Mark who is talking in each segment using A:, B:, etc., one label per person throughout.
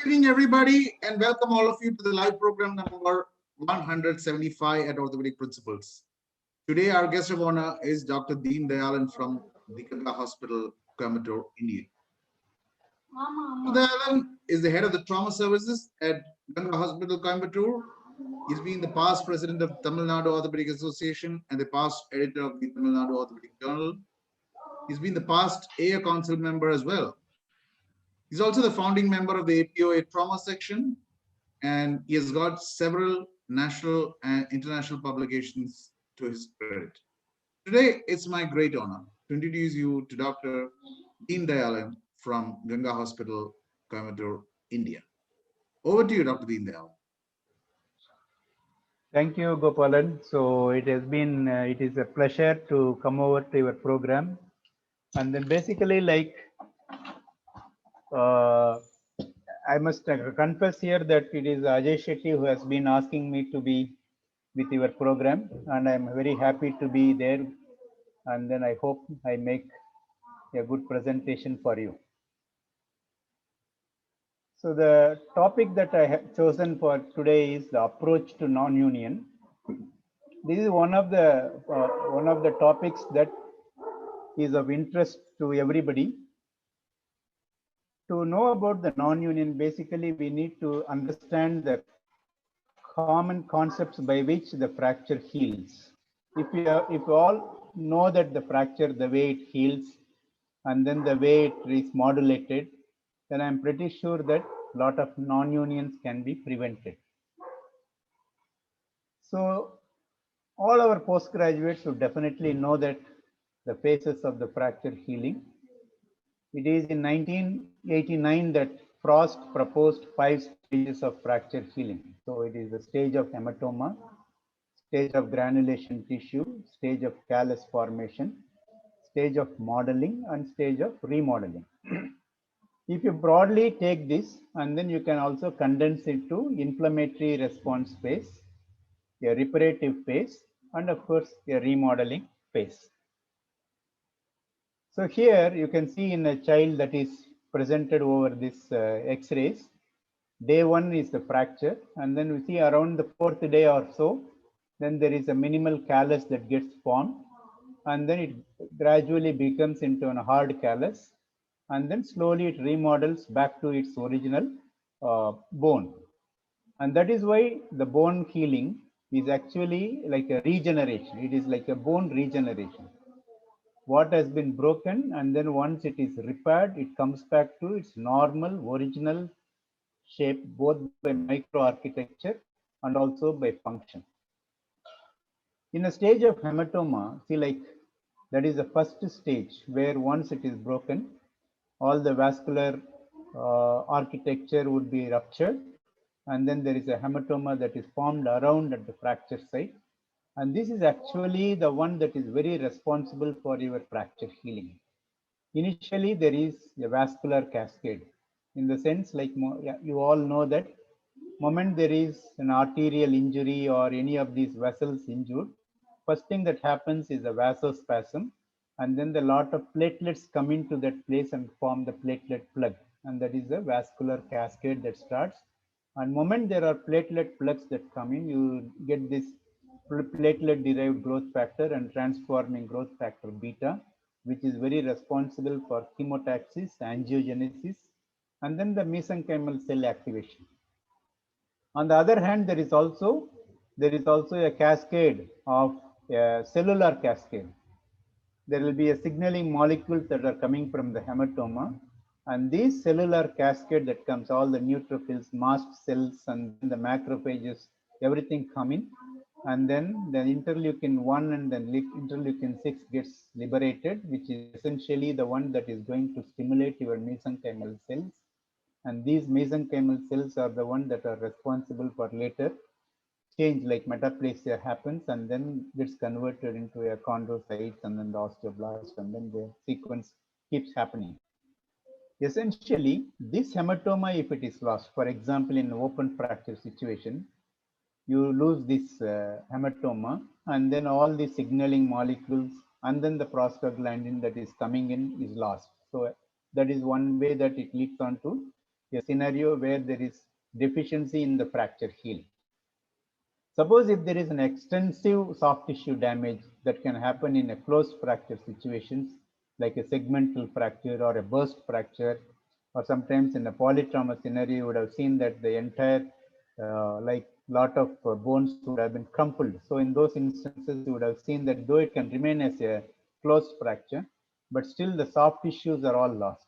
A: Good evening, everybody, and welcome all of you to the live program number 175 at Orthopedic Principles. Today, our guest of honor is Dr. Dheendhayalan from the Ganga Hospital, Coimbatore, India. Dheendhayalan is the head of the trauma services at Ganga Hospital, Coimbatore. He's been the past president of Tamil Nadu Orthopedic Association and the past editor of the Tamil Nadu Orthopedic Journal. He's been the past AIR Council member as well. He's also the founding member of the APOA trauma section, and he has got several national and international publications to his credit. Today, it's my great honor to introduce you to Dr. Dheendhayalan from Ganga Hospital, Coimbatore, India. Over to you, Dr. Dheendhayalan.
B: Thank you, Gopalan. So it is a pleasure to come over to your program. And then basically I must confess here that it is Ajay Shetty who has been asking me to be with your program, and I'm very happy to be there. And then I hope I make a good presentation for you. So the topic that I have chosen for today is the approach to non-union. This is one of the topics that is of interest to everybody. To know about the non-union, basically we need to understand the common concepts by which the fracture heals. If you all know that the fracture, the way it heals, and then the way it is modulated, then I'm pretty sure that a lot of non-unions can be prevented. So all our postgraduates should definitely know that the phases of the fracture healing. It is in 1989 that Frost proposed 5 stages of fracture healing. So it is the stage of hematoma, stage of granulation tissue, stage of callus formation, stage of modeling, and stage of remodeling. If you broadly take this, and then you can also condense it to inflammatory response phase, a reparative phase, and of course a remodeling phase. So here you can see in a child that is presented over this X-rays, day 1 is the fracture, and then we see around the 4th day or so, then there is a minimal callus that gets formed, and then it gradually becomes into a hard callus, and then slowly it remodels back to its original bone. And that is why the bone healing is actually like a regeneration. It is like a bone regeneration. What has been broken, and then once it is repaired, it comes back to its normal original shape, both by microarchitecture and also by function. In a stage of hematoma, see, like that is the first stage where once it is broken, all the vascular architecture would be ruptured, and then there is a hematoma that is formed around at the fracture site. And this is actually the one that is very responsible for your fracture healing. Initially, there is a vascular cascade, in the sense like you all know that moment there is an arterial injury or any of these vessels injured, first thing that happens is a vasospasm, and then the lot of platelets come into that place and form the platelet plug, and that is a vascular cascade that starts. And moment there are platelet plugs that come in, you get this platelet derived growth factor and transforming growth factor beta, which is very responsible for chemotaxis, angiogenesis, and then the mesenchymal cell activation. On the other hand, there is also a cascade of a cellular cascade. There will be a signaling molecules that are coming from the hematoma, and these cellular cascade that comes, all the neutrophils, mast cells, and the macrophages, everything come in, and then the interleukin 1 and then interleukin 6 gets liberated, which is essentially the one that is going to stimulate your mesenchymal cells. And these mesenchymal cells are the ones that are responsible for later change, like metaplasia happens and then gets converted into a chondrocytes and then the osteoblast, and then the sequence keeps happening. Essentially, this hematoma, if it is lost, for example, in an open fracture situation, you lose this hematoma, and then all the signaling molecules and then the prostaglandin that is coming in is lost. So that is one way that it leads on to a scenario where there is deficiency in the fracture healing. Suppose if there is an extensive soft tissue damage that can happen in a closed fracture situations, like a segmental fracture or a burst fracture, or sometimes in a polytrauma scenario, you would have seen that the entire like lot of bones would have been crumpled. So in those instances, you would have seen that though it can remain as a closed fracture, but still the soft tissues are all lost.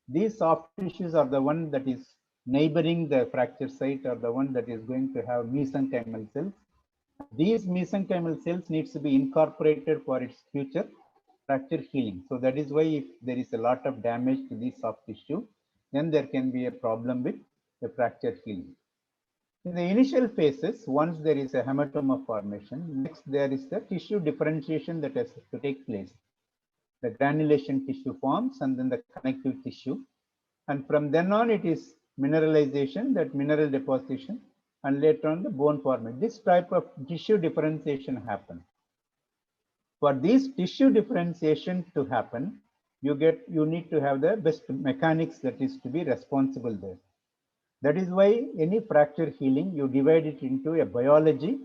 B: These soft tissues are the one that is neighboring the fracture site, or the one that is going to have mesenchymal cells. These mesenchymal cells needs to be incorporated for its future fracture healing. So that is why if there is a lot of damage to this soft tissue, then there can be a problem with the fracture healing. In the initial phases, once there is a hematoma formation, next there is the tissue differentiation that has to take place. The granulation tissue forms and then the connective tissue. And from then on, it is mineralization, that mineral deposition, and later on the bone formation. This type of tissue differentiation happens. For this tissue differentiation to happen, you need to have the best mechanics that is to be responsible there. That is why any fracture healing, you divide it into a biology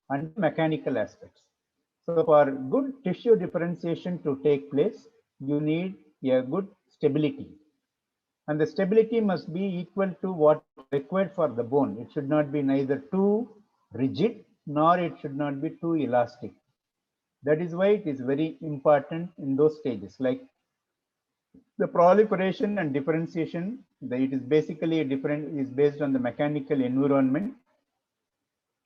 B: and mechanical aspects. So for good tissue differentiation to take place, you need a good stability. And the stability must be equal to what is required for the bone. It should not be neither too rigid, nor it should not be too elastic. That is why it is very important in those stages. Like the proliferation and differentiation, it is basically is based on the mechanical environment,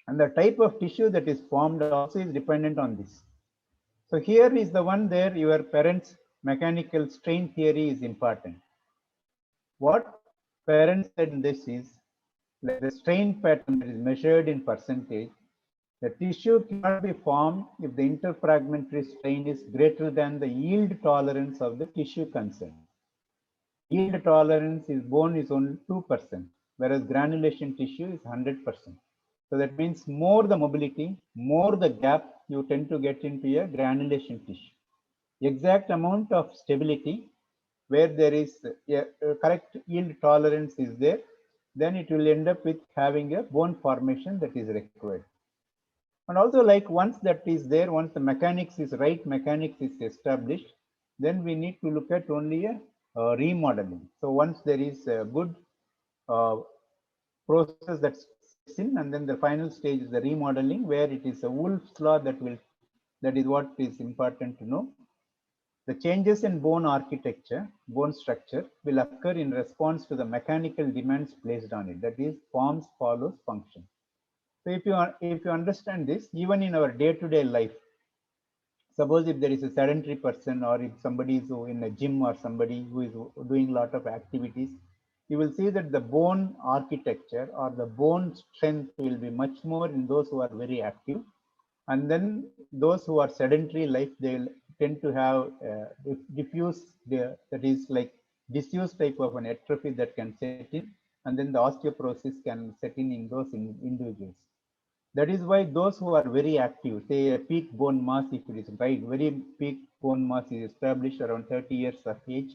B: and the type of tissue that is formed also is dependent on this. So here is the one there, your parents' mechanical strain theory is important. What parents said in this is, like the strain pattern that is measured in percentage, the tissue cannot be formed if the interfragmentary strain is greater than the yield tolerance of the tissue concerned. Yield tolerance is bone is only 2%, whereas granulation tissue is 100%. So that means more the mobility, more the gap, you tend to get into a granulation tissue. Exact amount of stability, where there is a correct yield tolerance is there, then it will end up with having a bone formation that is required. And also, like once that is there, once the mechanics is right, mechanics is established, then we need to look at only a remodeling. So once there is a good process that sets in, and then the final stage is the remodeling, where it is a Wolff's law that is what is important to know. The changes in bone architecture, bone structure, will occur in response to the mechanical demands placed on it. That is, forms follows function. So if you understand this, even in our day-to-day life, suppose if there is a sedentary person, or if somebody is in a gym, or somebody who is doing a lot of activities, you will see that the bone architecture or the bone strength will be much more in those who are very active. And then those who are sedentary life, they will tend to have diffuse, that is like disuse type of an atrophy that can set in, and then the osteoporosis can set in those individuals. That is why those who are very active, say a peak bone mass, if it is right, very peak bone mass is established around 30 years of age,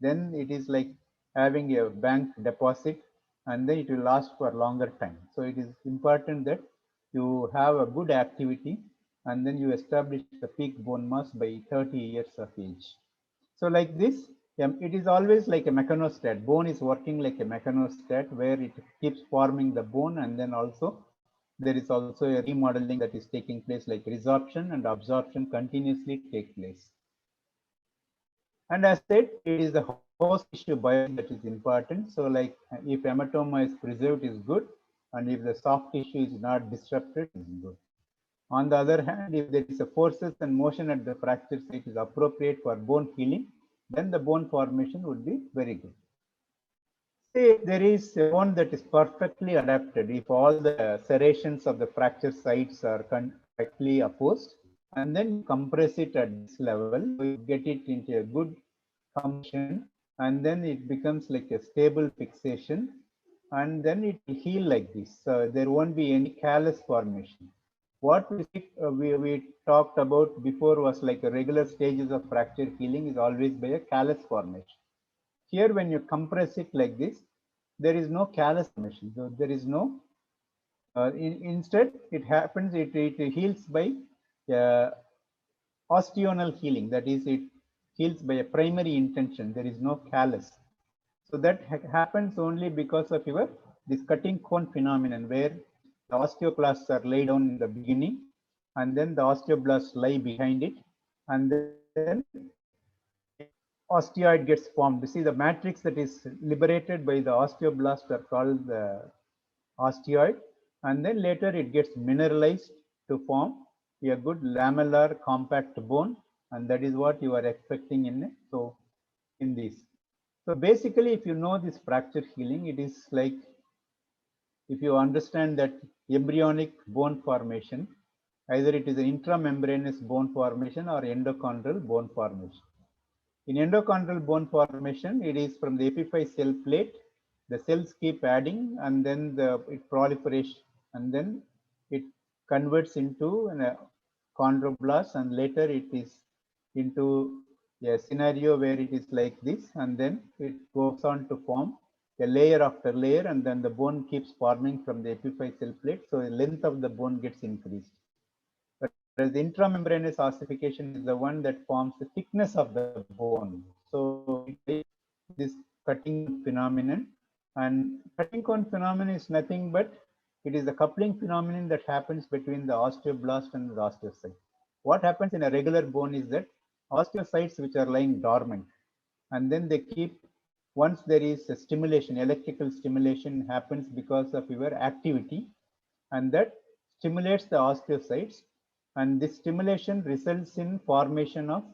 B: then it is like having a bank deposit, and then it will last for a longer time. So it is important that you have a good activity, and then you establish the peak bone mass by 30 years of age. So like this, it is always like a mechanostat. Bone is working like a mechanostat, where it keeps forming the bone, and then also there is also a remodeling that is taking place, like resorption and absorption continuously take place. And as said, it is the host tissue biology that is important. So like if hematoma is preserved, is good, and if the soft tissue is not disrupted, is good. On the other hand, if there is a forces and motion at the fracture site is appropriate for bone healing, then the bone formation would be very good. Say if there is a bone that is perfectly adapted, if all the serrations of the fracture sites are correctly opposed, and then you compress it at this level, so you get it into a good compression, and then it becomes like a stable fixation, and then it will heal like this. So there won't be any callus formation. What we talked about before was like a regular stages of fracture healing is always by a callus formation. Here, when you compress it like this, there is no callus formation. So there is no, instead it happens, it heals by uh, osteonal healing. That is, it heals by a primary intention. There is no callus. So that happens only because of your this cutting cone phenomenon, where the osteoclasts are laid down in the beginning, and then the osteoblasts lie behind it, and then a osteoid gets formed. You see, the matrix that is liberated by the osteoblast are called the osteoid, and then later it gets mineralized to form a good lamellar compact bone, and that is what you are expecting in it. So in this, so basically, if you know this fracture healing, it is like if you understand that embryonic bone formation, either it is an intramembranous bone formation or endochondral bone formation. In endochondral bone formation, it is from the epiphyse cell plate, the cells keep adding, and then it proliferates, and then it converts into a chondroblast, and later it is into a scenario where it is like this, and then it goes on to form a layer after layer, and then the bone keeps forming from the epiphyse cell plate, so the length of the bone gets increased. Whereas the intramembranous ossification is the one that forms the thickness of the bone. So this cutting phenomenon, and cutting cone phenomenon is nothing but it is the coupling phenomenon that happens between the osteoblast and the osteocyte. What happens in a regular bone is that osteocytes which are lying dormant, and then they keep, once there is a stimulation, electrical stimulation happens because of your activity, and that stimulates the osteocytes, and this stimulation results in formation of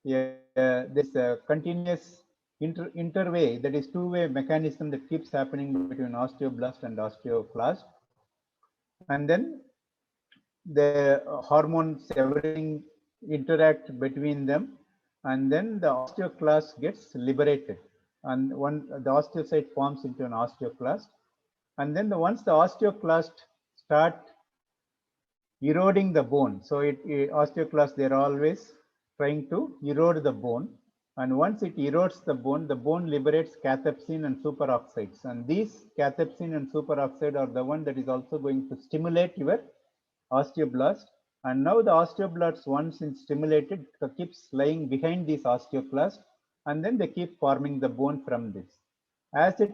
B: this continuous interway, that is two-way mechanism that keeps happening between osteoblast and osteoclast, and then the hormones, everything interact between them, and then the osteoclast gets liberated, and one the osteocyte forms into an osteoclast, and then once the osteoclast start eroding the bone. So osteoclasts, they're always trying to erode the bone. And once it erodes the bone liberates cathepsin and superoxides. And these cathepsin and superoxide are the one that is also going to stimulate your osteoblast. And now the osteoblasts, once it's stimulated, keeps lying behind these osteoclasts, and then they keep forming the bone from this. As it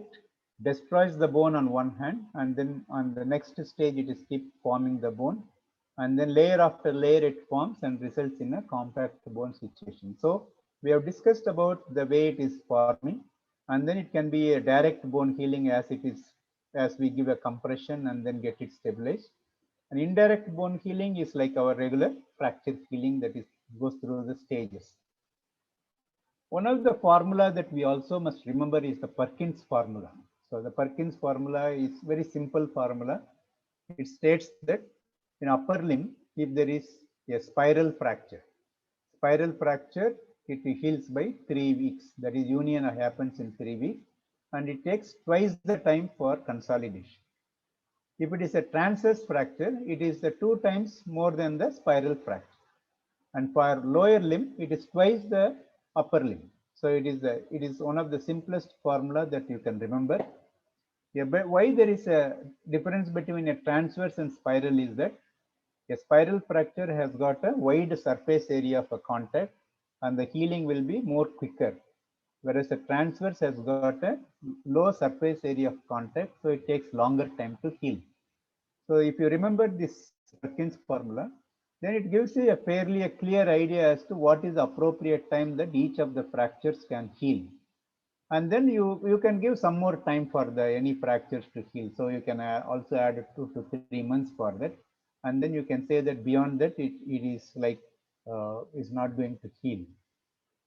B: destroys the bone on one hand, and then on the next stage it is keep forming the bone, and then layer after layer it forms and results in a compact bone situation. So we have discussed about the way it is forming, and then it can be a direct bone healing as it is, as we give a compression and then get it stabilized. An indirect bone healing is like our regular fracture healing, that is goes through the stages. One of the formula that we also must remember is the Perkins formula. So the Perkins formula is very simple formula. It states that in upper limb, if there is a spiral fracture, it heals by 3 weeks. That is, union happens in 3 weeks, and it takes twice the time for consolidation. If it is a transverse fracture, it is 2 times more than the spiral fracture. And for lower limb, it is twice the upper limb. So it is one of the simplest formula that you can remember. Yeah, but why there is a difference between a transverse and spiral is that a spiral fracture has got a wide surface area of a contact, and the healing will be more quicker. Whereas a transverse has got a low surface area of contact, so it takes longer time to heal. So if you remember this Perkins formula, then it gives you a fairly clear idea as to what is the appropriate time that each of the fractures can heal. And then you can give some more time for any fractures to heal. So you can also add 2 to 3 months for that. And then you can say that beyond that, it is like is not going to heal.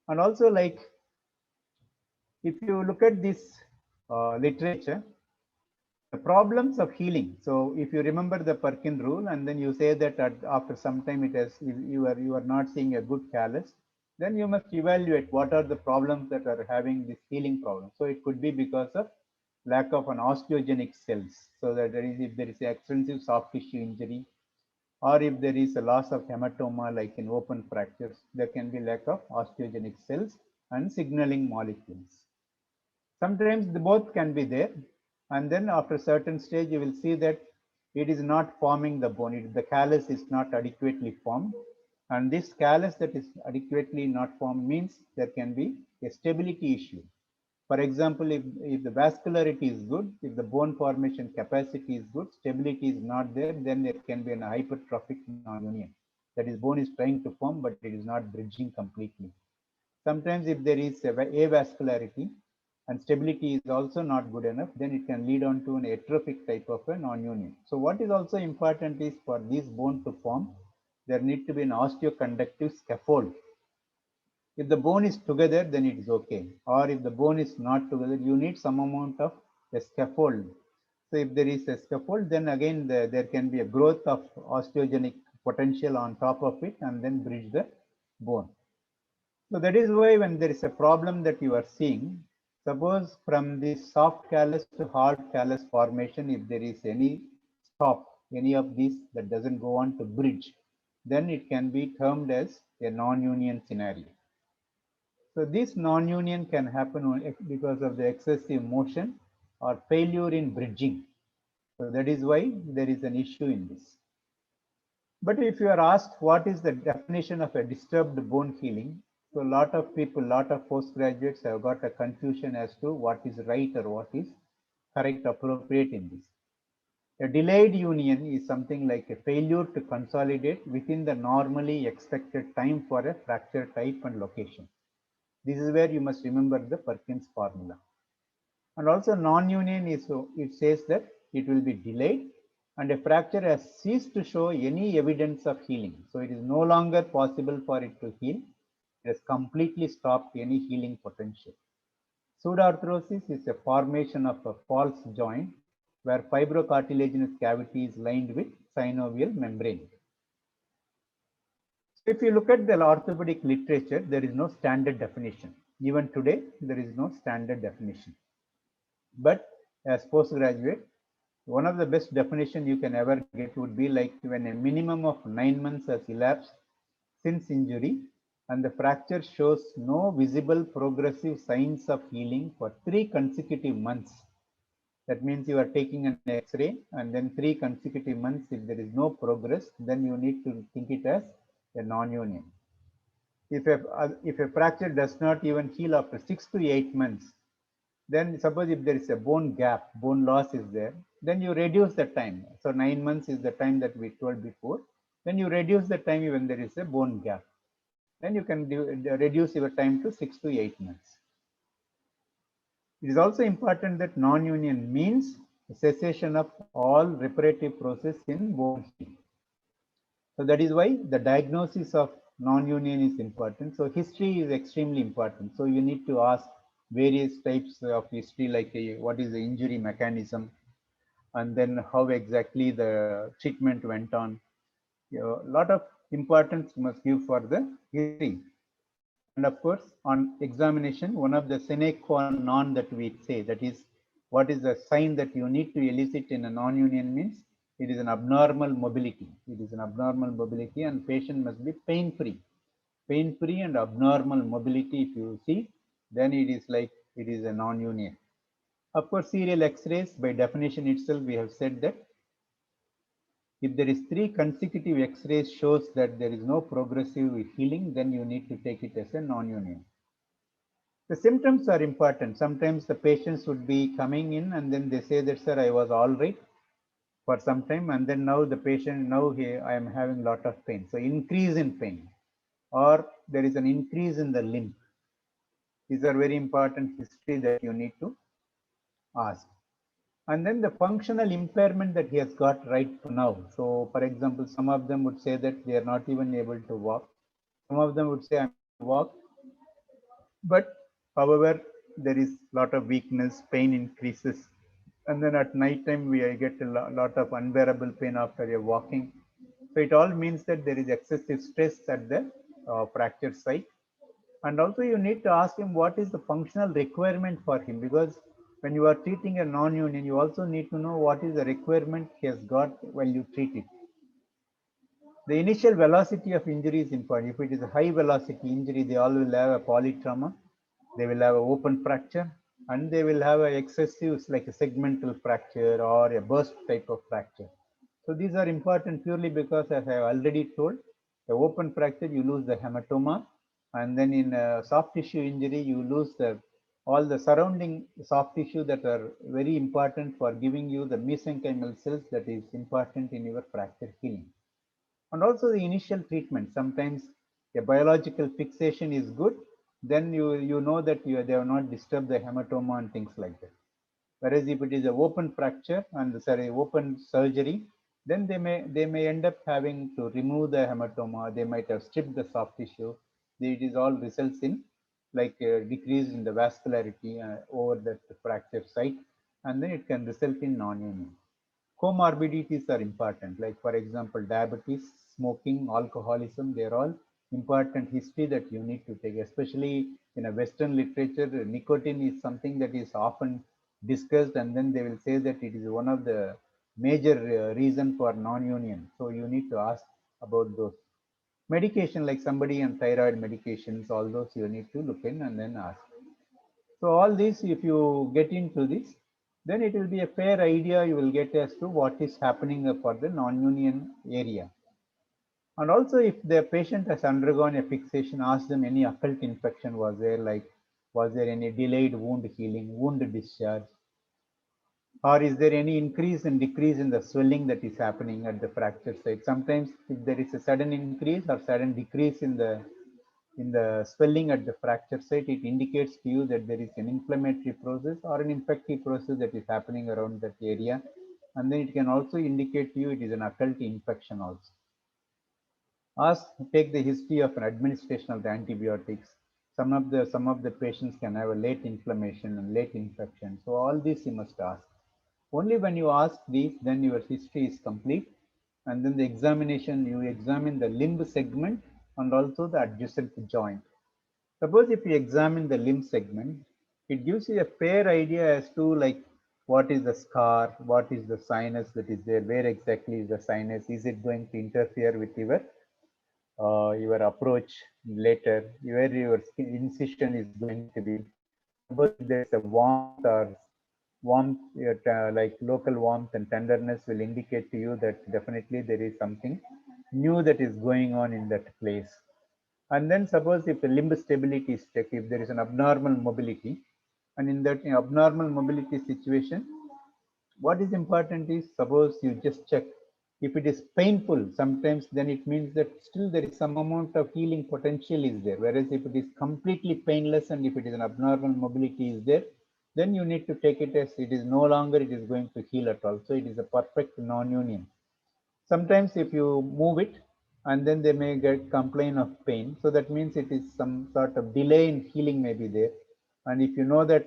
B: And also, like, if you look at this literature, the problems of healing. So if you remember the Perkin rule, and then you say that after some time it has, you are not seeing a good callus, then you must evaluate what are the problems that are having this healing problem. So it could be because of lack of an osteogenic cells. So that if there is extensive soft tissue injury, or if there is a loss of hematoma like in open fractures, there can be lack of osteogenic cells and signaling molecules. Sometimes the both can be there, and then after a certain stage you will see that it is not forming the bone. The callus is not adequately formed, and this callus that is adequately not formed means there can be a stability issue. For example, if the vascularity is good, if the bone formation capacity is good, stability is not there, then there can be an hypertrophic non-union. That is, bone is trying to form, but it is not bridging completely. Sometimes if there is avascularity and stability is also not good enough, then it can lead on to an atrophic type of a non-union. So what is also important is for this bone to form, there need to be an osteoconductive scaffold. If the bone is together, then it is okay. Or if the bone is not together, you need some amount of a scaffold. So if there is a scaffold, then again there can be a growth of osteogenic potential on top of it and then bridge the bone. So that is why when there is a problem that you are seeing, suppose from this soft callus to hard callus formation, if there is any stop, any of these that doesn't go on to bridge, then it can be termed as a non-union scenario. So this non-union can happen because of the excessive motion or failure in bridging. So that is why there is an issue in this. But if you are asked what is the definition of a disturbed bone healing, so a lot of people, lot of postgraduates have got a confusion as to what is right or what is correct, appropriate in this. A delayed union is something like a failure to consolidate within the normally expected time for a fracture type and location. This is where you must remember the Perkins formula. And also non-union is, so it says that it will be delayed and a fracture has ceased to show any evidence of healing. So it is no longer possible for it to heal. It has completely stopped any healing potential. Pseudoarthrosis is a formation of a false joint where fibrocartilaginous cavity is lined with synovial membrane. So if you look at the orthopedic literature, there is no standard definition. Even today, there is no standard definition. But as postgraduate, one of the best definition you can ever get would be like when a minimum of 9 months has elapsed since injury and the fracture shows no visible progressive signs of healing for 3 consecutive months. That means you are taking an X-ray and then 3 consecutive months, if there is no progress, then you need to think it as a non-union. If a fracture does not even heal after 6 to 8 months, then suppose if there is a bone gap, bone loss is there, then you reduce the time. So 9 months is the time that we told before. Then you reduce the time when there is a bone gap. Then you can reduce your time to 6 to 8 months. It is also important that non-union means cessation of all reparative process in bone healing. So that is why the diagnosis of non-union is important. So history is extremely important. So you need to ask various types of history, like what is the injury mechanism, and then how exactly the treatment went on. A lot of importance must give for the history. And of course, on examination, one of the sine qua non that we say, that is, what is the sign that you need to elicit in a non-union means it is an abnormal mobility. It is an abnormal mobility and patient must be pain-free. Pain-free and abnormal mobility, if you see, then it is like it is a non-union. Of course, serial X-rays, by definition itself, we have said that if there is 3 consecutive X-rays shows that there is no progressive healing, then you need to take it as a non-union. The symptoms are important. Sometimes the patients would be coming in and then they say that, sir, I was all right for some time, and then now the patient, now I am having a lot of pain. So increase in pain, or there is an increase in the limb. These are very important history that you need to ask. And then the functional impairment that he has got right now. So for example, some of them would say that they are not even able to walk. Some of them would say I'm able to walk, but however, there is a lot of weakness, pain increases. And then at night time, we get a lot of unbearable pain after you're walking. So it all means that there is excessive stress at the fracture site. And also you need to ask him what is the functional requirement for him, because when you are treating a non-union, you also need to know what is the requirement he has got while you treat it. The initial velocity of injury is important. If it is a high velocity injury, they all will have a polytrauma. They will have an open fracture. and they will have a excessive, like a segmental fracture or a burst type of fracture. So these are important purely because, as I have already told, the open fracture you lose the hematoma, and then in a soft tissue injury you lose the all the surrounding soft tissue that are very important for giving you the mesenchymal cells that is important in your fracture healing. And also the initial treatment, sometimes a biological fixation is good, then you know that they have not disturbed the hematoma and things like that. Whereas if it is an open fracture and sorry open surgery, then they may end up having to remove the hematoma. They might have stripped the soft tissue. It is all results in like a decrease in the vascularity over that fracture site, and then it can result in non-union. Comorbidities are important, like for example, diabetes, smoking, alcoholism, they're all important history that you need to take, especially in a Western literature. Nicotine is something that is often discussed, and then they will say that it is one of the major reason for non-union. So you need to ask about those. Medication, like somebody on thyroid medications, all those you need to look in and then ask. So all this, if you get into this, then it will be a fair idea you will get as to what is happening for the non-union area. And also if the patient has undergone a fixation, ask them any occult infection was there, like was there any delayed wound healing, wound discharge, or is there any increase and decrease in the swelling that is happening at the fracture site. Sometimes if there is a sudden increase or sudden decrease in the swelling at the fracture site, it indicates to you that there is an inflammatory process or an infective process that is happening around that area. And then it can also indicate to you it is an occult infection also. Ask, take the history of an administration of the antibiotics. Some of the patients can have a late inflammation and late infection. So all this you must ask. Only when you ask these, then your history is complete. And then the examination, you examine the limb segment and also the adjacent joint. Suppose if you examine the limb segment, it gives you a fair idea as to like what is the scar, what is the sinus that is there, where exactly is the sinus, is it going to interfere with your approach later, where your skin incision is going to be. Suppose if there is a warmth, like local warmth and tenderness will indicate to you that definitely there is something new that is going on in that place. And then suppose if the limb stability is checked, if there is an abnormal mobility, and in that abnormal mobility situation, what is important is suppose you just check if it is painful sometimes, then it means that still there is some amount of healing potential is there. Whereas if it is completely painless and if it is an abnormal mobility is there, then you need to take it as it is no longer it is going to heal at all. So it is a perfect non-union. Sometimes if you move it and then they may get complain of pain, so that means it is some sort of delay in healing may be there. And if you know that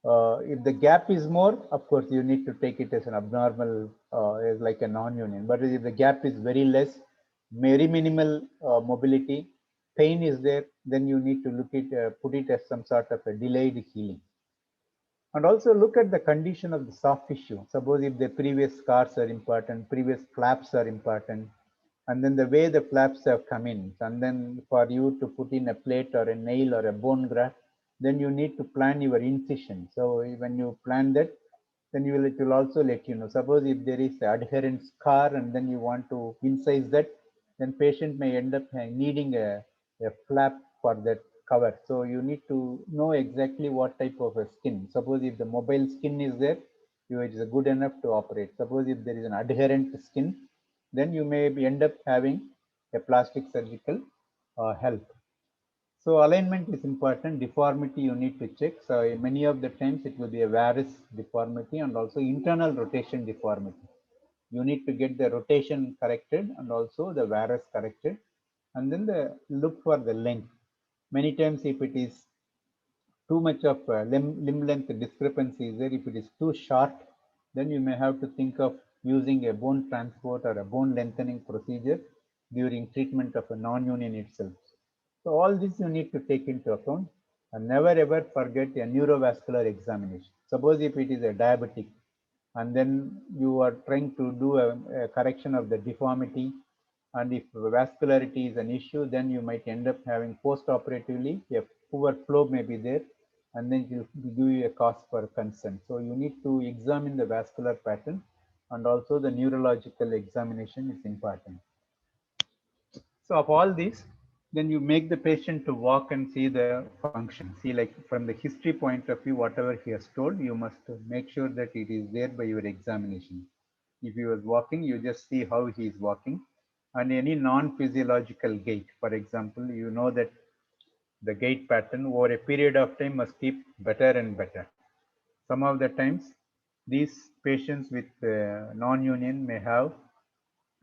B: if the gap is more, of course you need to take it as an abnormal, as like a non-union. But if the gap is very less, very minimal mobility, pain is there, then you need to put it as some sort of a delayed healing. And also look at the condition of the soft tissue. Suppose if the previous scars are important, previous flaps are important, and then the way the flaps have come in, and then for you to put in a plate or a nail or a bone graft, then you need to plan your incision. So when you plan that, then it will also let you know. Suppose if there is adherent scar and then you want to incise that, then patient may end up needing a flap for that cover. So you need to know exactly what type of a skin. Suppose if the mobile skin is there, it is good enough to operate. Suppose if there is an adherent skin, then you may end up having a plastic surgical help. So alignment is important. Deformity you need to check. So many of the times it will be a varus deformity and also internal rotation deformity. You need to get the rotation corrected and also the varus corrected, and then look for the length. Many times if it is too much of limb length discrepancy is there, if it is too short, then you may have to think of using a bone transport or a bone lengthening procedure during treatment of a non-union itself. So all this you need to take into account, and never ever forget a neurovascular examination. Suppose if it is a diabetic and then you are trying to do a correction of the deformity, and if vascularity is an issue, then you might end up having post-operatively a poor flow may be there, and then it will give you a cause for consent. So you need to examine the vascular pattern, and also the neurological examination is important. So of all these, then you make the patient to walk and see the function. See, like from the history point of view, whatever he has told, you must make sure that it is there by your examination. If he was walking, you just see how he is walking. And any non-physiological gait, for example, you know that the gait pattern over a period of time must keep better and better. Some of the times, these patients with non-union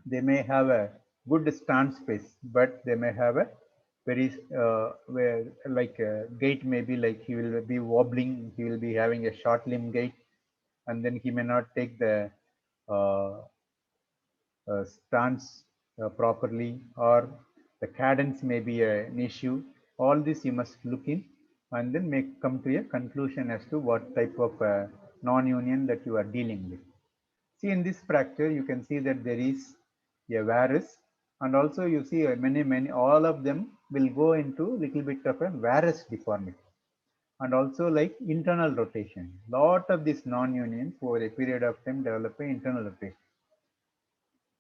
B: they may have a good stance space, but they may have a very where like gait may be like he will be wobbling, he will be having a short limb gait, and then he may not take the uh, stance properly, or the cadence may be an issue. All this you must look in, and then come to a conclusion as to what type of non-union that you are dealing with. See, in this fracture, you can see that there is a varus, and also you see many, all of them will go into little bit of a varus deformity, and also like internal rotation. Lot of these non-unions over a period of time develop an internal rotation.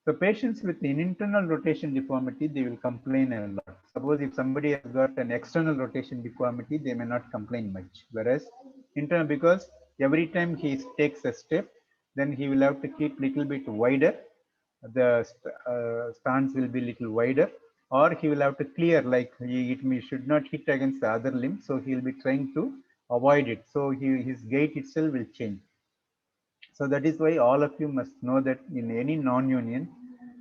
B: So patients with an internal rotation deformity, they will complain a lot. Suppose if somebody has got an external rotation deformity, they may not complain much. Whereas internal, because every time he takes a step, then he will have to keep little bit wider. The stance will be little wider, or he will have to clear, like it should not hit against the other limb. So he will be trying to avoid it. So his gait itself will change. So that is why all of you must know that in any non-union,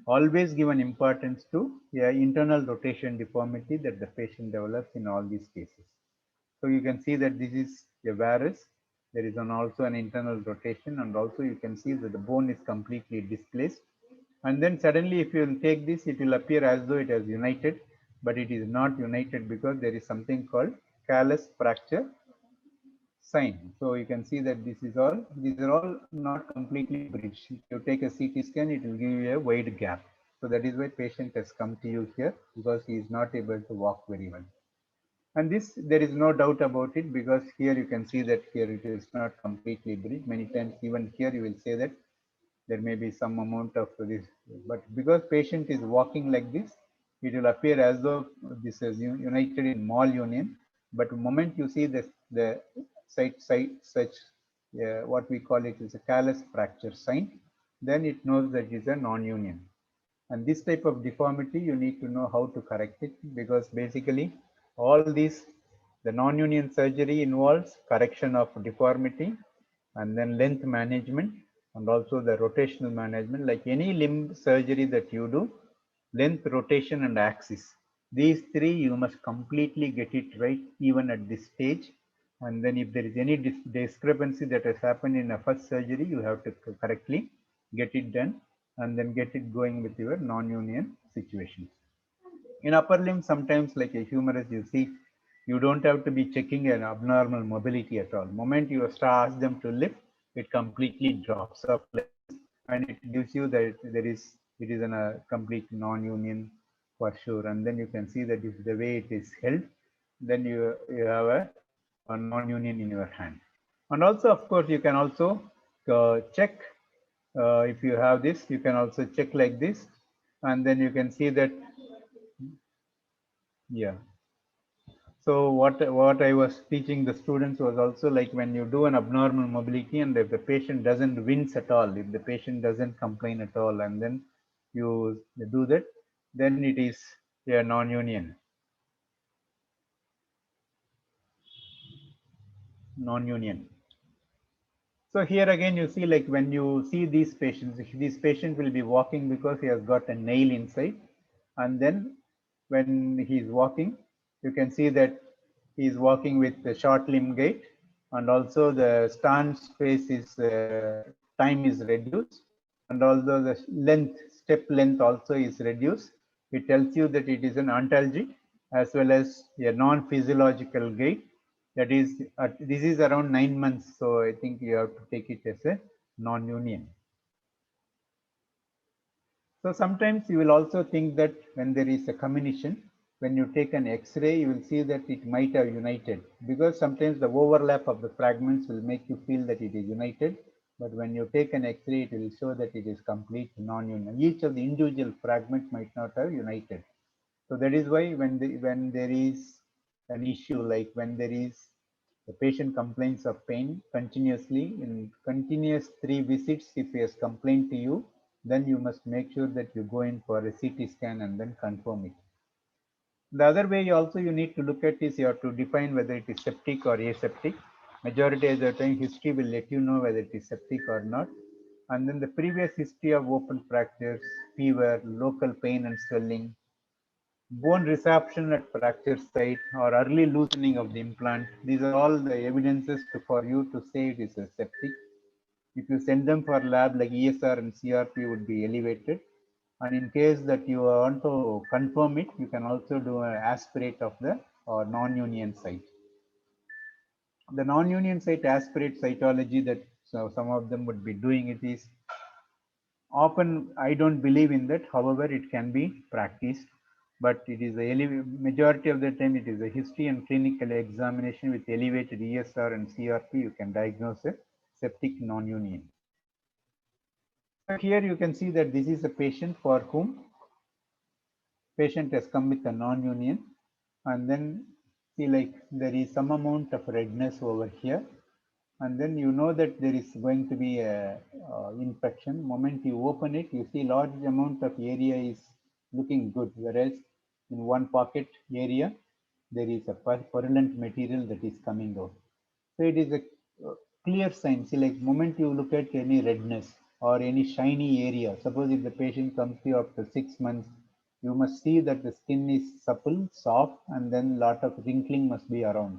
B: always give an importance to internal rotation deformity that the patient develops in all these cases. So you can see that this is a varus. There is also an internal rotation, and also you can see that the bone is completely displaced. And then suddenly, if you will take this, it will appear as though it has united, but it is not united because there is something called callus fracture sign. So you can see that these are all not completely bridged. If you take a CT scan, it will give you a wide gap. So that is why patient has come to you here, because he is not able to walk very well. And this, there is no doubt about it, because here you can see that here it is not completely bridged. Many times even here you will say that there may be some amount of this, but because patient is walking like this, it will appear as though this is united in malunion. But the moment you see this, the such what we call it is a callus fracture sign, then it knows that it is a non-union. And this type of deformity, you need to know how to correct it, because basically all these, the non-union surgery involves correction of deformity, and then length management, and also the rotational management. Like any limb surgery that you do, length, rotation, and axis, these three you must completely get it right even at this stage. And then if there is any discrepancy that has happened in a first surgery, you have to correctly get it done, and then get it going with your non-union situations. In upper limb, sometimes like a humerus, you see, you don't have to be checking an abnormal mobility at all. Moment you ask them to lift, it completely drops off like this, and it gives you that it is in a complete non-union for sure. And then you can see that if the way it is held, then you have a non-union in your hand. And also, of course, you can also check if you have this, you can also check like this, and then you can see that, yeah. So what I was teaching the students was also like when you do an abnormal mobility, and if the patient doesn't wince at all, if the patient doesn't complain at all, and then you do that, then it is a non-union. Non-union. So here again, you see, like when you see these patients, this patient will be walking because he has got a nail inside. And then when he's walking, you can see that he's walking with the short limb gait, and also the stance space is time is reduced, and although the step length also is reduced. It tells you that it is an antalgic as well as a non-physiological gait. That is, this is around 9 months. So I think you have to take it as a non-union. So sometimes you will also think that when there is a comminution, when you take an X-ray, you will see that it might have united, because sometimes the overlap of the fragments will make you feel that it is united. But when you take an X-ray, it will show that it is complete non-union. Each of the individual fragment might not have united. So that is why when there is an issue, like when there is the patient complains of pain continuously in continuous 3 visits, if he has complained to you, then you must make sure that you go in for a CT scan and then confirm it. The other way also you need to look at is you have to define whether it is septic or aseptic. Majority of the time history will let you know whether it is septic or not. And then the previous history of open fractures, fever, local pain and swelling, bone resorption at fracture site, or early loosening of the implant. These are all the evidences for you to say it is a septic. If you send them for lab, like ESR and CRP would be elevated. And in case that you want to confirm it, you can also do an aspirate of the non-union site. The non-union site aspirate cytology that some of them would be doing it is often, I don't believe in that. However, it can be practiced, but it is a majority of the time it is a history and clinical examination with elevated ESR and CRP. You can diagnose a septic non-union. So here you can see that this is a patient for whom patient has come with a non-union, and then see, like there is some amount of redness over here, and then you know that there is going to be a infection. Moment you open it, you see large amount of area is looking good, whereas in one pocket area there is a purulent material that is coming out. So it is a clear sign. See, like moment you look at any redness or any shiny area, suppose if the patient comes to you after 6 months, you must see that the skin is supple, soft, and then lot of wrinkling must be around.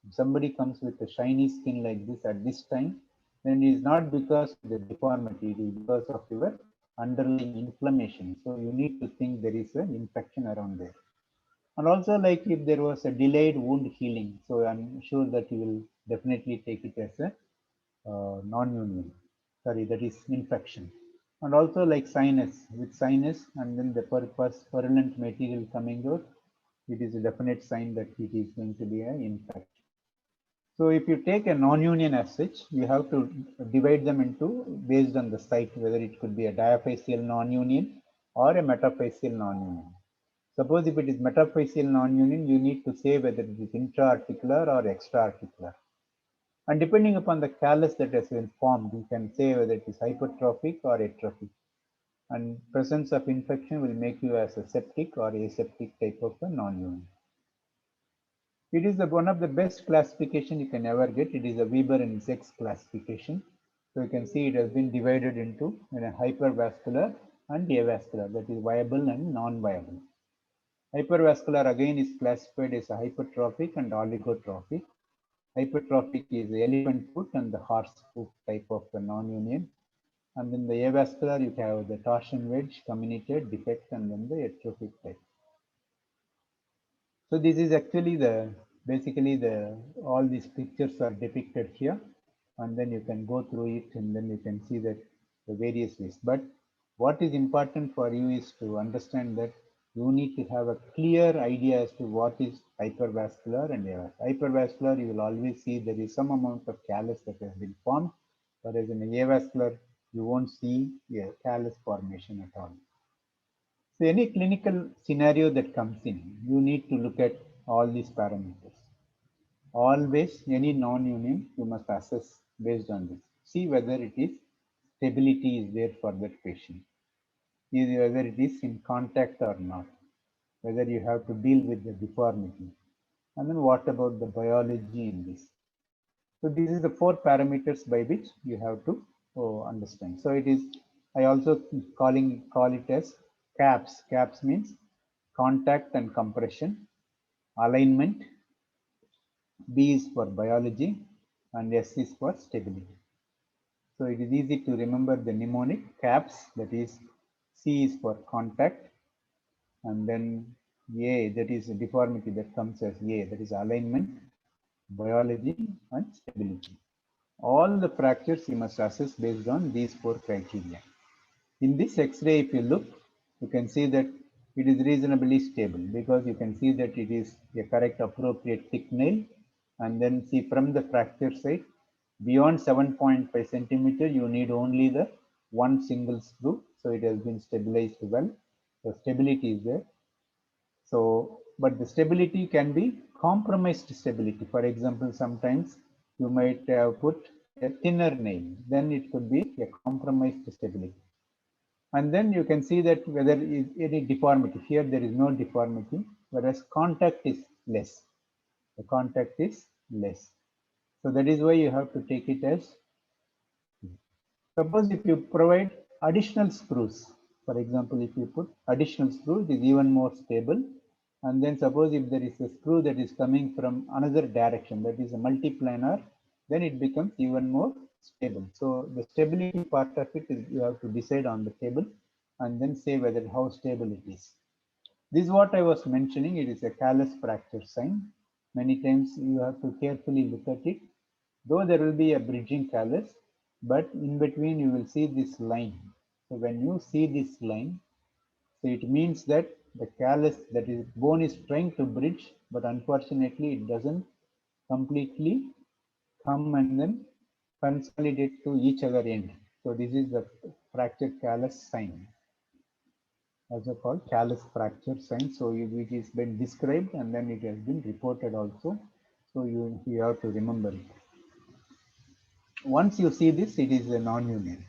B: If somebody comes with a shiny skin like this at this time, then it is not because of the deformity, it is because of your underlying inflammation. So you need to think there is an infection around there. And also, like if there was a delayed wound healing, so I'm sure that you will definitely take it as a non-union, sorry, that is infection. And also like sinus, with sinus and then the purulent material coming out, it is a definite sign that it is going to be an infection. So if you take a non-union as such, you have to divide them into based on the site, whether it could be a diaphyseal non-union or a metaphyseal non-union. Suppose if it is metaphyseal non-union, you need to say whether it is intra-articular or extra-articular. And depending upon the callus that has been formed, you can say whether it is hypertrophic or atrophic. And presence of infection will make you as a septic or aseptic type of a non-union. It is one of the best classification you can ever get. It is a Weber and Zech classification. So you can see it has been divided into a hypervascular and avascular, that is viable and non-viable. Hypervascular again is classified as a hypertrophic and oligotrophic. Hypertrophic is the elephant foot and the horse foot type of the non-union. And then the avascular, you have the torsion wedge, comminuted, defect, and then the atrophic type. So this is actually basically all these pictures are depicted here, and then you can go through it and then you can see that the various ways. But what is important for you is to understand that you need to have a clear idea as to what is hypervascular and avascular. Hypervascular, you will always see there is some amount of callus that has been formed, whereas in avascular, you won't see a callus formation at all. So any clinical scenario that comes in, you need to look at all these parameters. Always, any non-union, you must assess based on this. See whether it is stability is there for that patient, whether it is in contact or not, whether you have to deal with the deformity, and then what about the biology in this. So these are the 4 parameters by which you have to understand. So it is, I also call it as CAPS. CAPS means contact and compression, alignment, B is for biology, and S is for stability. So it is easy to remember the mnemonic CAPS, that is C is for contact, and then A, that is a deformity that comes as A, that is alignment, biology, and stability. All the fractures you must assess based on these 4 criteria. In this X-ray, if you look, you can see that it is reasonably stable because you can see that it is a correct appropriate thick nail. And then see from the fracture site, beyond 7.5 centimeter, you need only the one single screw. So it has been stabilized well. The stability is there. So, but the stability can be compromised stability. For example, sometimes you might put a thinner nail, then it could be a compromised stability. And then you can see that whether is any deformity. Here there is no deformity, whereas contact is less. The contact is less. So that is why you have to take it as. Suppose if you provide additional screws, for example, if you put additional screw, it is even more stable. And then suppose if there is a screw that is coming from another direction, that is a multiplanar, then it becomes even more stable. So the stability part of it is you have to decide on the table and then say whether how stable it is. This is what I was mentioning. It is a callus fracture sign. Many times you have to carefully look at it. Though there will be a bridging callus, but in between you will see this line. So when you see this line, so it means that the callus, that is bone, is trying to bridge, but unfortunately it doesn't completely come and then consolidate to each other end. So this is the fracture callus sign, also called callus fracture sign. So it has been described and then it has been reported also. So you have to remember it. Once you see this, it is a non-union.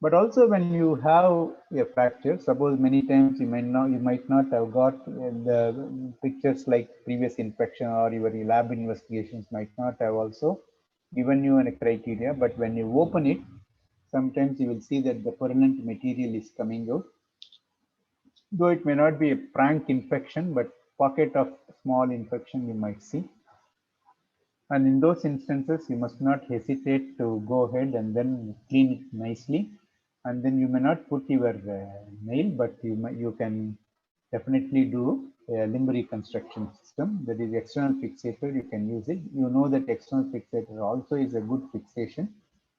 B: But also when you have a fracture, suppose many times you might not have got the pictures like previous infection, or your lab investigations might not have also given you a criteria. But when you open it, sometimes you will see that the purulent material is coming out. Though it may not be a frank infection, but pocket of small infection you might see. And in those instances, you must not hesitate to go ahead and then clean it nicely. And then you may not put your nail, but you can definitely do a limb reconstruction system. That is external fixator, you can use it. You know that external fixator also is a good fixation.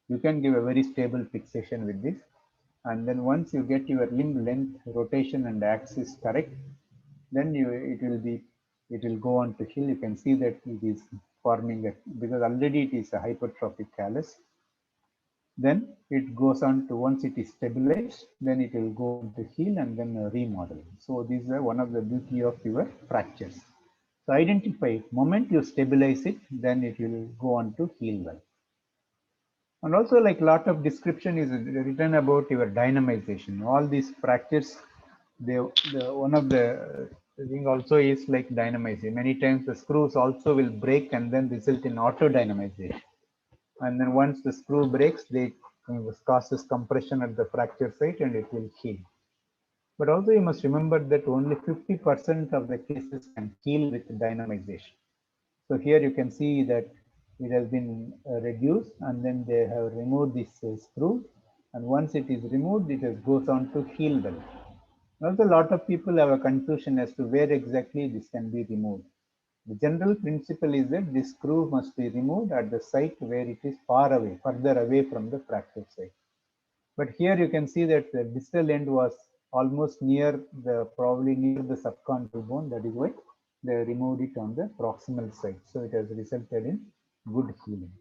B: You can give a very stable fixation with this. And then once you get your limb length, rotation and axis correct, then it will go on to heal. You can see that it is forming because already it is a hypertrophic callus. Then it goes on to, once it is stabilized, then it will go on to heal and then remodel. So these are one of the beauty of your fractures. So identify it. Moment you stabilize it, then it will go on to heal well. And also, like, lot of description is written about your dynamization. All these fractures, one of the thing also is like dynamization. Many times the screws also will break and then result in auto dynamization. And then once the screw breaks, they causes compression at the fracture site and it will heal. But also you must remember that only 50% of the cases can heal with dynamization. So here you can see that it has been reduced and then they have removed this screw. And once it is removed, it goes on to heal well. Also, a lot of people have a confusion as to where exactly this can be removed. The general principle is that this screw must be removed at the site where it is further away from the fracture site. But here you can see that the distal end was almost probably near the subchondral bone. That is why they removed it on the proximal side. So it has resulted in good healing.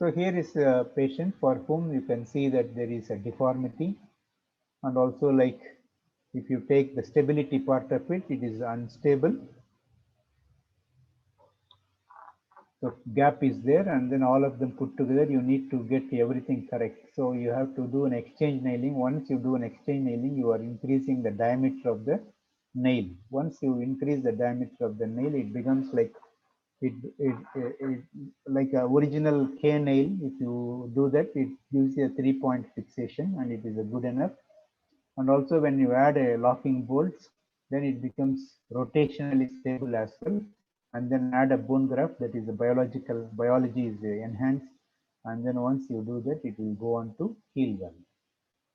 B: So here is a patient for whom you can see that there is a deformity, and also, like, if you take the stability part of it, it is unstable. So gap is there, and then all of them put together, you need to get everything correct. So you have to do an exchange nailing. Once you do an exchange nailing, you are increasing the diameter of the nail. Once you increase the diameter of the nail, it becomes like like a original K nail. If you do that, it gives you a 3-point fixation and it is a good enough. And also when you add a locking bolts, then it becomes rotationally stable as well. And then add a bone graft, that is biology is enhanced. And then once you do that, it will go on to heal well.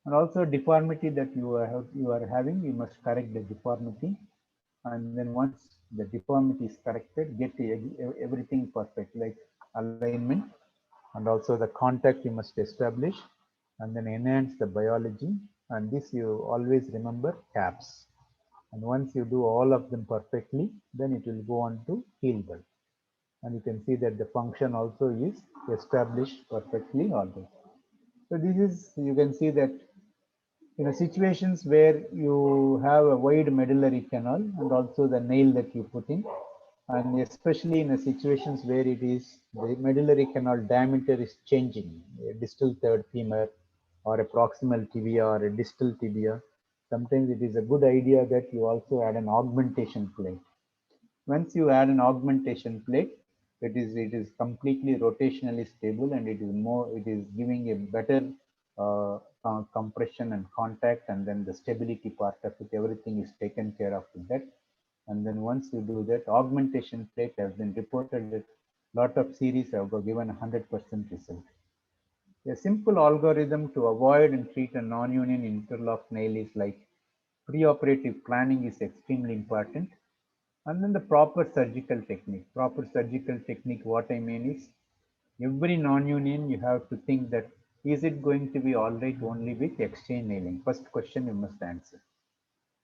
B: And also deformity that you are having, you must correct the deformity. And then once the deformity is corrected, get everything perfect, like alignment, and also the contact you must establish, and then enhance the biology, and this you always remember caps. And once you do all of them perfectly, then it will go on to heal well. And you can see that the function also is established perfectly always. So this is, you can see that in a situations where you have a wide medullary canal and also the nail that you put in, and especially in a situations where it is the medullary canal diameter is changing, a distal third femur or a proximal tibia or a distal tibia, sometimes it is a good idea that you also add an augmentation plate. Once you add an augmentation plate, it is completely rotationally stable, and it is giving a better compression and contact, and then the stability part of it, everything is taken care of with that. And then once you do that, augmentation plate has been reported that lot of series have given 100% result. A simple algorithm to avoid and treat a non-union interlock nail is like preoperative planning is extremely important. And then the proper surgical technique. Proper surgical technique, what I mean is, every non-union you have to think that, is it going to be all right only with exchange nailing? First question you must answer.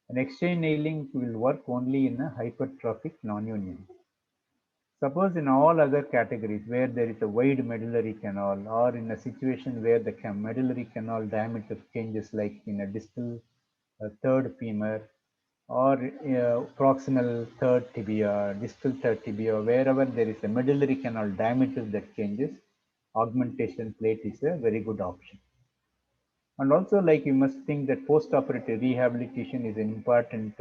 B: An exchange nailing will work only in a hypertrophic non-union. Suppose in all other categories where there is a wide medullary canal, or in a situation where the medullary canal diameter changes, like in a distal third femur or proximal third tibia, distal third tibia, wherever there is a medullary canal diameter that changes, augmentation plate is a very good option. And also, like, you must think that post-operative rehabilitation is an important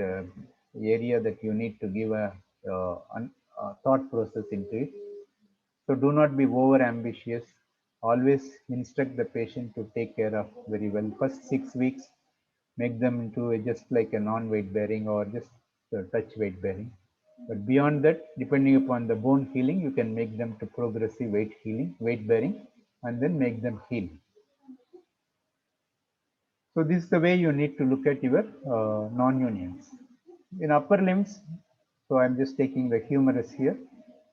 B: area that you need to give a thought process into it. So do not be over ambitious. Always instruct the patient to take care of very well. First 6 weeks, make them into just like a non-weight bearing or just touch weight bearing. But beyond that, depending upon the bone healing, you can make them to progressive weight bearing, and then make them heal. So this is the way you need to look at your non-unions. In upper limbs, so I'm just taking the humerus here.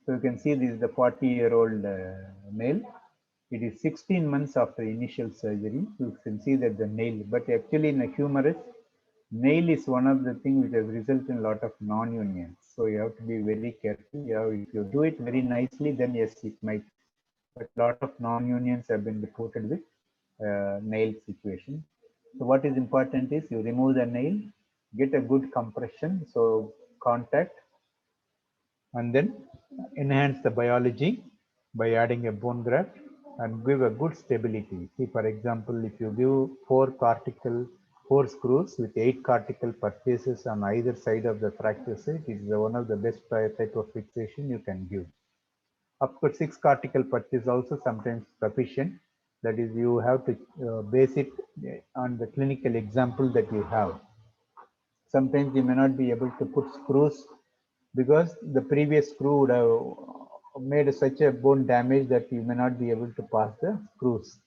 B: So you can see this is the 40-year-old male. It is 16 months after initial surgery. You can see that the nail, but actually in a humerus, nail is one of the things which has resulted in a lot of non-unions. So you have to be very careful. If you do it very nicely, then yes, it might. But a lot of non-unions have been reported with nail situation. So what is important is you remove the nail, get a good compression, so contact, and then enhance the biology by adding a bone graft and give a good stability. See, for example, if you give four screws with 8 cortical purchases on either side of the fracture site, it is one of the best type of fixation you can give. Of course, 6 cortical purchase also sometimes sufficient. That is, you have to base it on the clinical example that you have. Sometimes you may not be able to put screws because the previous screw would have made such a bone damage that you may not be able to pass the screws.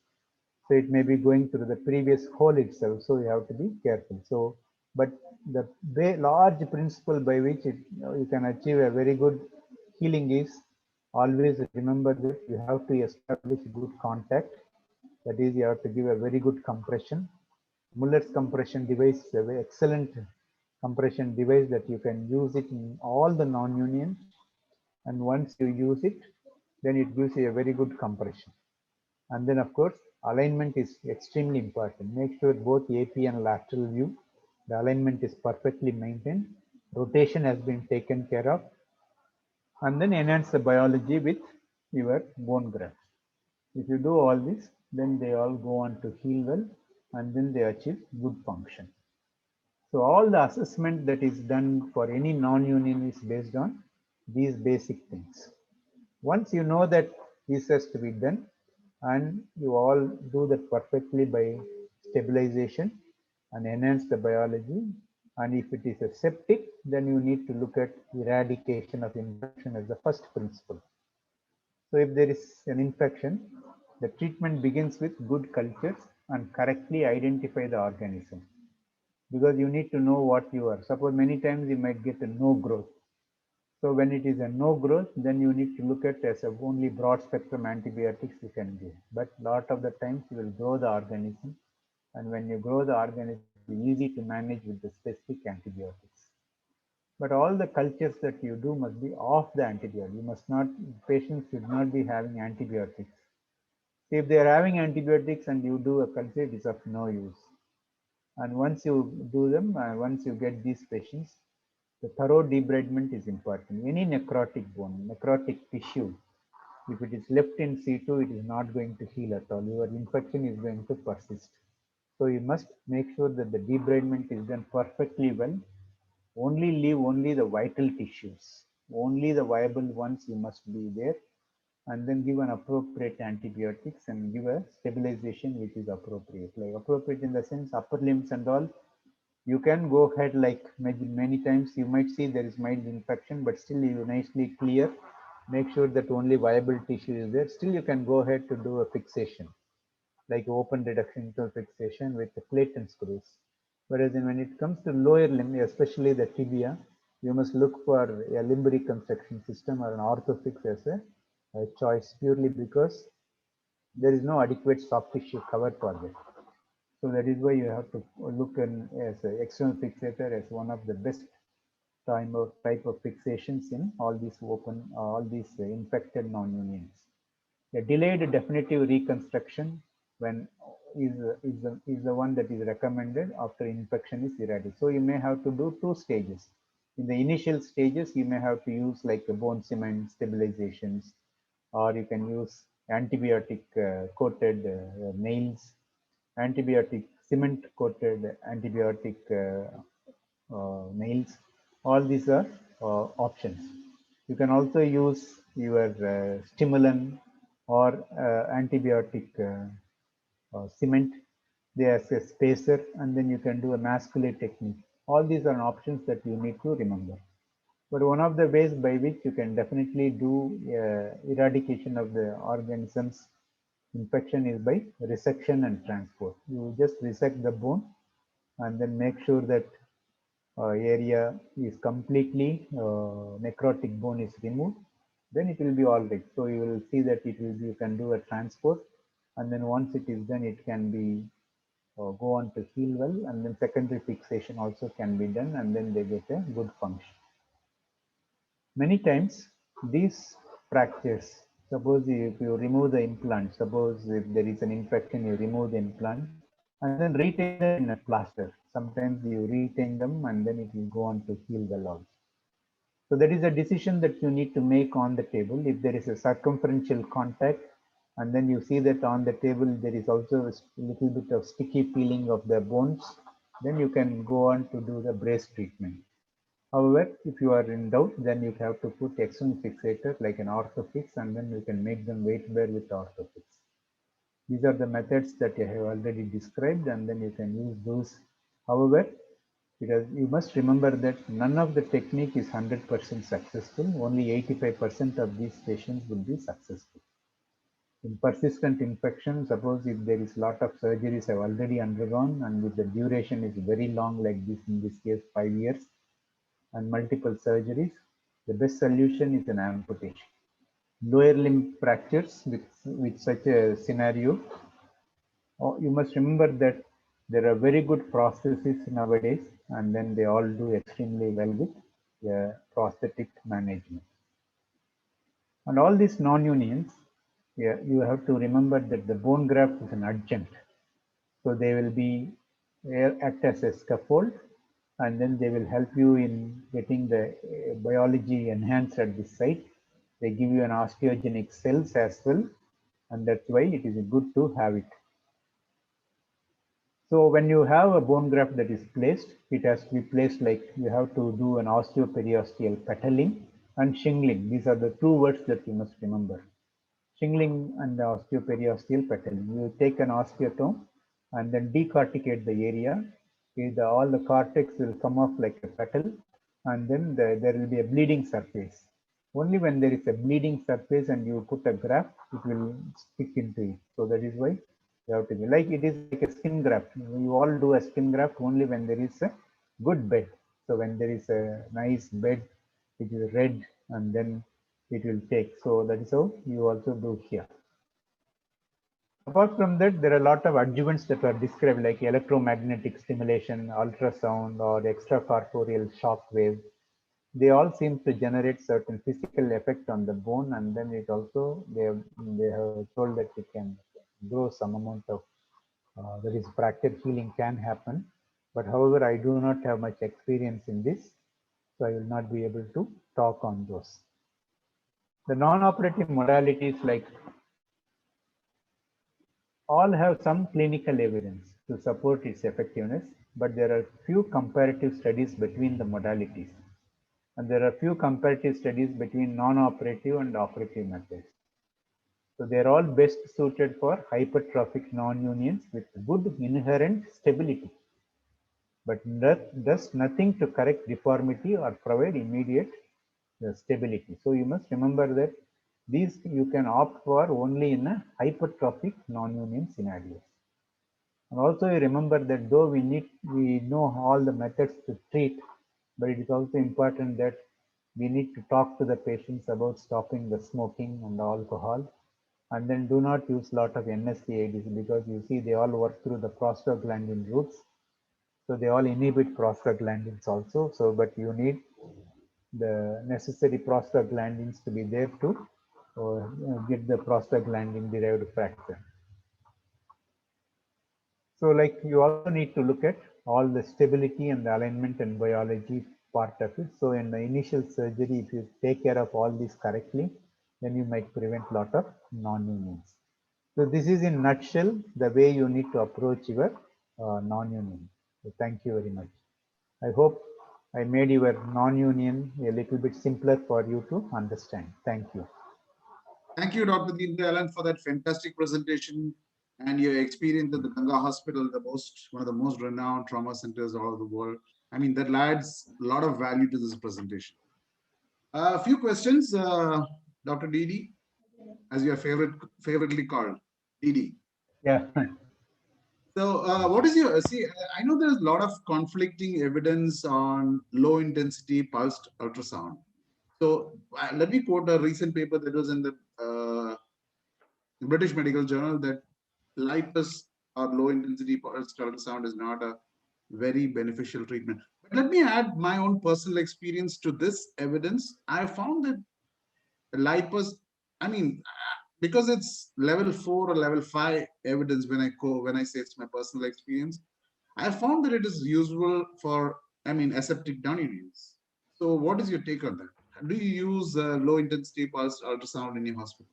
B: So it may be going through the previous hole itself. So you have to be careful. So, but the large principle by which you can achieve a very good healing is, always remember that you have to establish good contact. That is, you have to give a very good compression. Muller's compression device is an excellent compression device that you can use it in all the non-unions. And once you use it, then it gives you a very good compression. And then, of course, alignment is extremely important. Make sure both AP and lateral view, the alignment is perfectly maintained. Rotation has been taken care of. And then enhance the biology with your bone graft. If you do all this, then they all go on to heal well, and then they achieve good function. So all the assessment that is done for any non-union is based on these basic things. Once you know that this has to be done, and you all do that perfectly by stabilization and enhance the biology, and if it is a septic, then you need to look at eradication of infection as the first principle. So if there is an infection, the treatment begins with good cultures and correctly identify the organism, because you need to know what you are. Suppose many times you might get a no growth. So when it is a no growth, then you need to look at as a only broad spectrum antibiotics you can give. But lot of the times you will grow the organism, and when you grow the organism, it will be easy to manage with the specific antibiotics. But all the cultures that you do must be off the antibiotic. You must not, patients should not be having antibiotics. If they are having antibiotics and you do a culture, it is of no use. And once you do them, once you get these patients, the thorough debridement is important. Any necrotic bone, necrotic tissue, if it is left in situ, it is not going to heal at all. Your infection is going to persist. So you must make sure that the debridement is done perfectly well. Only leave only the vital tissues. Only the viable ones you must be there, and then give an appropriate antibiotics and give a stabilization which is appropriate. Like appropriate in the sense upper limbs and all, you can go ahead like many times you might see there is mild infection, but still you nicely clear, make sure that only viable tissue is there. Still you can go ahead to do a fixation, like open reduction to fixation with the plate and screws. Whereas when it comes to lower limb, especially the tibia, you must look for a limb reconstruction system or an orthofix as a choice, purely because there is no adequate soft tissue cover for that. So that is why you have to look in as an external fixator as one of the best type of fixations in all these infected non-unions. A delayed definitive reconstruction when is the one that is recommended after infection is eradicated. So you may have to do two stages. In the initial stages, you may have to use like a bone cement stabilizations, or you can use antibiotic coated nails, antibiotic cement coated antibiotic nails. All these are options. You can also use your stimulant or antibiotic cement there as a spacer, and then you can do a masculate technique. All these are options that you need to remember. But one of the ways by which you can definitely do eradication of the organisms infection is by resection and transport. You just resect the bone and then make sure that area is completely necrotic bone is removed, then it will be all right. So you will see that it will be, you can do a transport, and then once it is done, it can be go on to heal well, and then secondary fixation also can be done, and then they get a good function. Many times these fractures, suppose if you remove the implant, suppose if there is an infection, you remove the implant and then retain them in a plaster. Sometimes you retain them and then it will go on to heal well also. So that is a decision that you need to make on the table. If there is a circumferential contact and then you see that on the table there is also a little bit of sticky peeling of the bones, then you can go on to do the brace treatment. However, if you are in doubt, then you have to put external fixator like an Orthofix, and then you can make them weight bear with Orthofix. These are the methods that I have already described, and then you can use those. However, because you must remember that none of the technique is 100% successful. Only 85% of these patients will be successful. In persistent infection, suppose if there is lot of surgeries have already undergone and if the duration is very long like this, in this case 5 years, and multiple surgeries, the best solution is an amputation. Lower limb fractures with such a scenario, you must remember that there are very good processes nowadays, and then they all do extremely well with prosthetic management. And all these non-unions, yeah, you have to remember that the bone graft is an adjunct. So they will be act as a scaffold, and then they will help you in getting the biology enhanced at this site. They give you an osteogenic cells as well, and that's why it is good to have it. So when you have a bone graft that is placed, it has to be placed like you have to do an osteoperiosteal petaling and shingling. These are the two words that you must remember. Shingling and the osteoperiosteal petaling. You take an osteotome and then decorticate the area. All the cortex will come off like a petal, and then there will be a bleeding surface. Only when there is a bleeding surface and you put a graft, it will stick into it. So that is why you have to be like, it is like a skin graft. You all do a skin graft only when there is a good bed. So when there is a nice bed which is red, and then it will take. So that is how you also do here. Apart from that, there are a lot of adjuvants that are described, like electromagnetic stimulation, ultrasound, or extracorporeal shock wave. They all seem to generate certain physical effect on the bone, and then it also they have told that it can grow some amount of that is fracture healing can happen. But however, I do not have much experience in this, so I will not be able to talk on those. The non-operative modalities like all have some clinical evidence to support its effectiveness, but there are few comparative studies between the modalities. And there are few comparative studies between non-operative and operative methods. So they are all best suited for hypertrophic non-unions with good inherent stability, but does nothing to correct deformity or provide immediate stability. So you must remember that these you can opt for only in a hypertrophic non-union scenarios. And also you remember that though we know all the methods to treat, but it is also important that we need to talk to the patients about stopping the smoking and the alcohol, and then do not use a lot of NSAIDs, because you see they all work through the prostaglandin routes. So they all inhibit prostaglandins also. So, but you need the necessary prostaglandins to be there to get the prostaglandin derived fracture. So like you also need to look at all the stability and the alignment and biology part of it. So in the initial surgery, if you take care of all this correctly, then you might prevent a lot of non-unions. So this is in nutshell the way you need to approach your non-union. So thank you very much. I hope I made your non-union a little bit simpler for you to understand. Thank you.
A: Thank you, Dr. Dheendhayalan, for that fantastic presentation and your experience at the Ganga Hospital, one of the most renowned trauma centers all over the world. I mean, that adds a lot of value to this presentation. A few questions, Dr. Didi, as you are favorably called, Didi.
B: Yeah.
A: So, what is your see? I know there's a lot of conflicting evidence on low intensity pulsed ultrasound. So, let me quote a recent paper that was in the British Medical Journal that light pulse or low intensity pulsed ultrasound is not a very beneficial treatment. But let me add my own personal experience to this evidence. I found that light pulse, I mean, because it's level 4 or level 5 evidence when I say it's my personal experience, I found that it is useful for, aseptic non-unions. So what is your take on that? Do you use low intensity pulsed ultrasound in your hospital?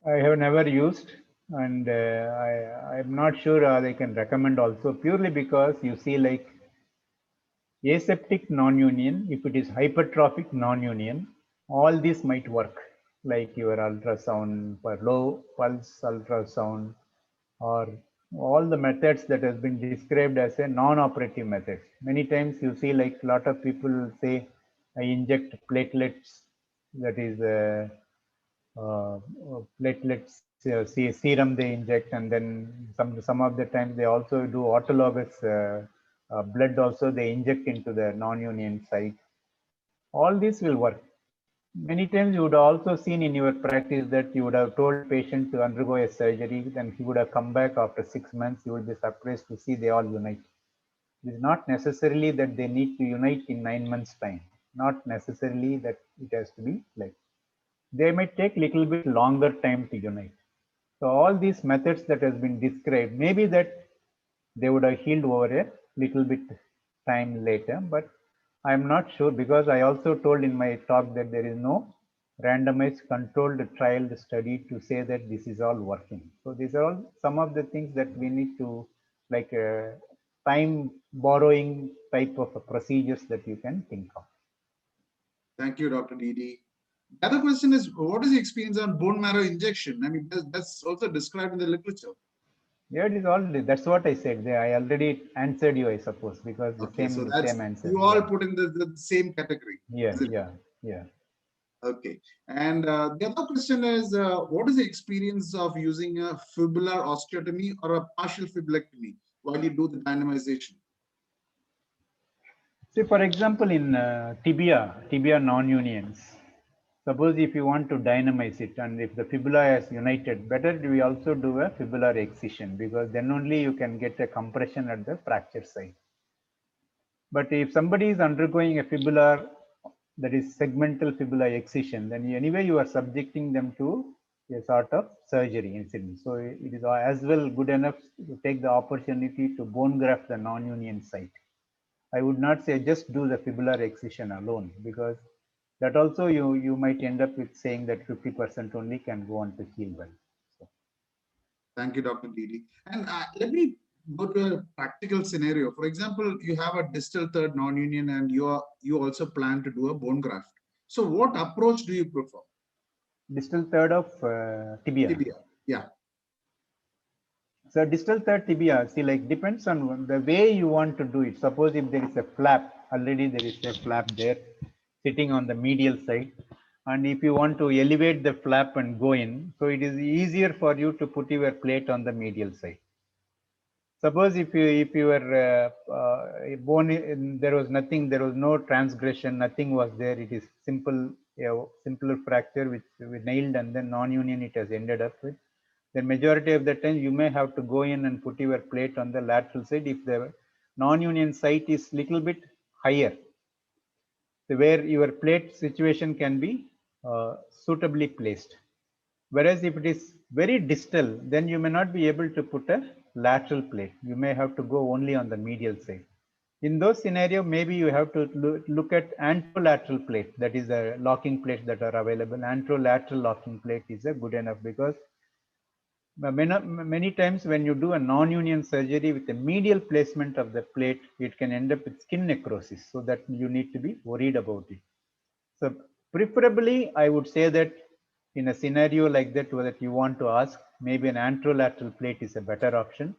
B: I have never used, and I'm not sure I can recommend also, purely because you see, like aseptic non-union, if it is hypertrophic non-union, all this might work, like your ultrasound for low pulse ultrasound, or all the methods that has been described as a non-operative methods. Many times you see, like a lot of people say, I inject platelets, that is platelets serum they inject, and then some of the times they also do autologous blood also they inject into the non-union site. All this will work. Many times you would also seen in your practice that you would have told patient to undergo a surgery, then he would have come back after 6 months. You will be surprised to see they all unite. It is not necessarily that they need to unite in 9 months time. Not necessarily that it has to be like. They might take little bit longer time to unite. So all these methods that has been described, maybe that they would have healed over a little bit time later, but I'm not sure, because I also told in my talk that there is no randomized controlled trial study to say that this is all working. So these are all some of the things that we need to, like time borrowing type of procedures that you can think of.
A: Thank you, Dr. Didi. The other question is, what is the experience on bone marrow injection? I mean, that's also described in the literature.
B: Yeah, it is already, that's what I said. I already answered you, I suppose, because the same answer.
A: You all put in the same category.
B: Yeah.
A: Okay. And the other question is, what is the experience of using a fibular osteotomy or a partial fibulectomy while you do the dynamization?
B: See, for example, in tibia non-unions, suppose if you want to dynamize it and if the fibula is united, better we also do a fibular excision, because then only you can get a compression at the fracture site. But if somebody is undergoing a fibular, that is segmental fibula excision, then anyway you are subjecting them to a sort of surgery incident. So it is as well good enough to take the opportunity to bone graft the non-union site. I would not say just do the fibular excision alone, because that also you might end up with saying that 50% only can go on to heal well. So,
A: Thank you, Dr. Didi. And let me go to a practical scenario. For example, you have a distal third non-union and you also plan to do a bone graft. So what approach do you prefer?
B: distal third of tibia.
A: Tibia. Yeah.
B: So distal third tibia, see, like depends on the way you want to do it. Suppose if there is a flap, already there is a flap there sitting on the medial side. And if you want to elevate the flap and go in, so it is easier for you to put your plate on the medial side. Suppose if you were born in, there was nothing, there was no transgression, nothing was there. It is simple, simpler fracture which we nailed, and then non-union it has ended up with. Then majority of the time you may have to go in and put your plate on the lateral side if the non-union site is little bit higher, so where your plate situation can be suitably placed. Whereas if it is very distal, then you may not be able to put a lateral plate. You may have to go only on the medial side. In those scenarios, maybe you have to look at anterolateral plate. That is the locking plates that are available. Anterolateral locking plate is a good enough, because many times when you do a non-union surgery with a medial placement of the plate, it can end up with skin necrosis. So that you need to be worried about it. So preferably, I would say that in a scenario like that, whether you want to ask, maybe an anterolateral plate is a better option,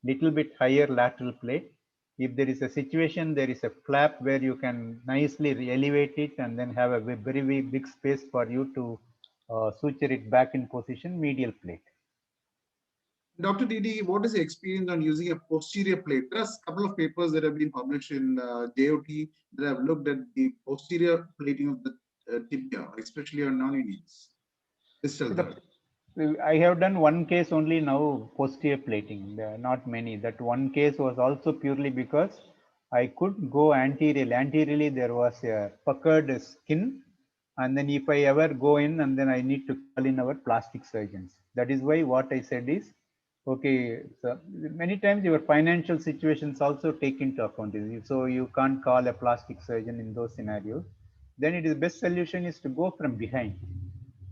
B: little bit higher lateral plate. If there is a situation, there is a flap where you can nicely elevate it and then have a very big space for you to suture it back in position, medial plate.
A: Dr. Didi, what is the experience on using a posterior plate? There's a couple of papers that have been published in JOT that have looked at the posterior plating of the tibia, especially on non-unions. Distal third.
B: I have done one case only now, posterior plating, not many. That one case was also purely because I could go anteriorly. Anteriorly, there was a puckered skin. And then if I ever go in, and then I need to call in our plastic surgeons. That is why what I said is, okay, so many times your financial situations also take into account. So you can't call a plastic surgeon in those scenarios. Then it is best solution is to go from behind,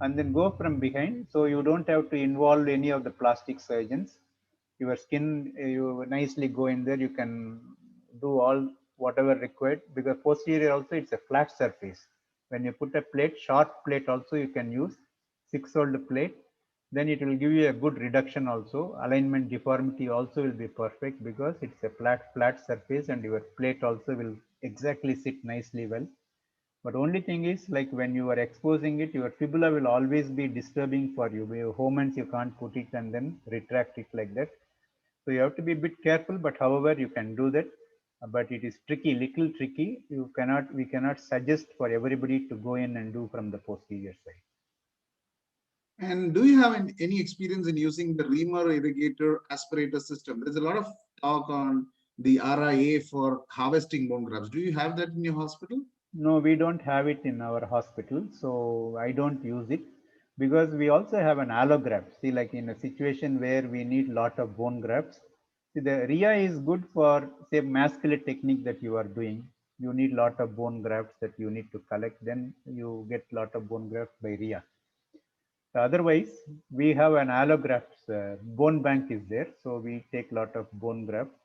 B: and then go from behind, so you don't have to involve any of the plastic surgeons. Your skin, you nicely go in there, you can do all whatever required, because posterior also it's a flat surface. When you put a plate, short plate also you can use 6-soled plate, then it will give you a good reduction also. Alignment deformity also will be perfect, because it's a flat surface, and your plate also will exactly sit nicely well. But only thing is, like when you are exposing it, your fibula will always be disturbing for you. With Homans, you can't put it and then retract it like that. So you have to be a bit careful, but however, you can do that. But it is tricky, little tricky. We cannot suggest for everybody to go in and do from the posterior side.
A: And do you have any experience in using the reamer irrigator aspirator system? There's a lot of talk on the RIA for harvesting bone grafts. Do you have that in your hospital?
B: No, we don't have it in our hospital, so I don't use it, because we also have an allograft. See, like in a situation where we need lot of bone grafts, see, the RIA is good for, say, masculine technique that you are doing. You need lot of bone grafts that you need to collect, then you get lot of bone grafts by RIA. Otherwise, we have an allograft, bone bank is there, so we take lot of bone grafts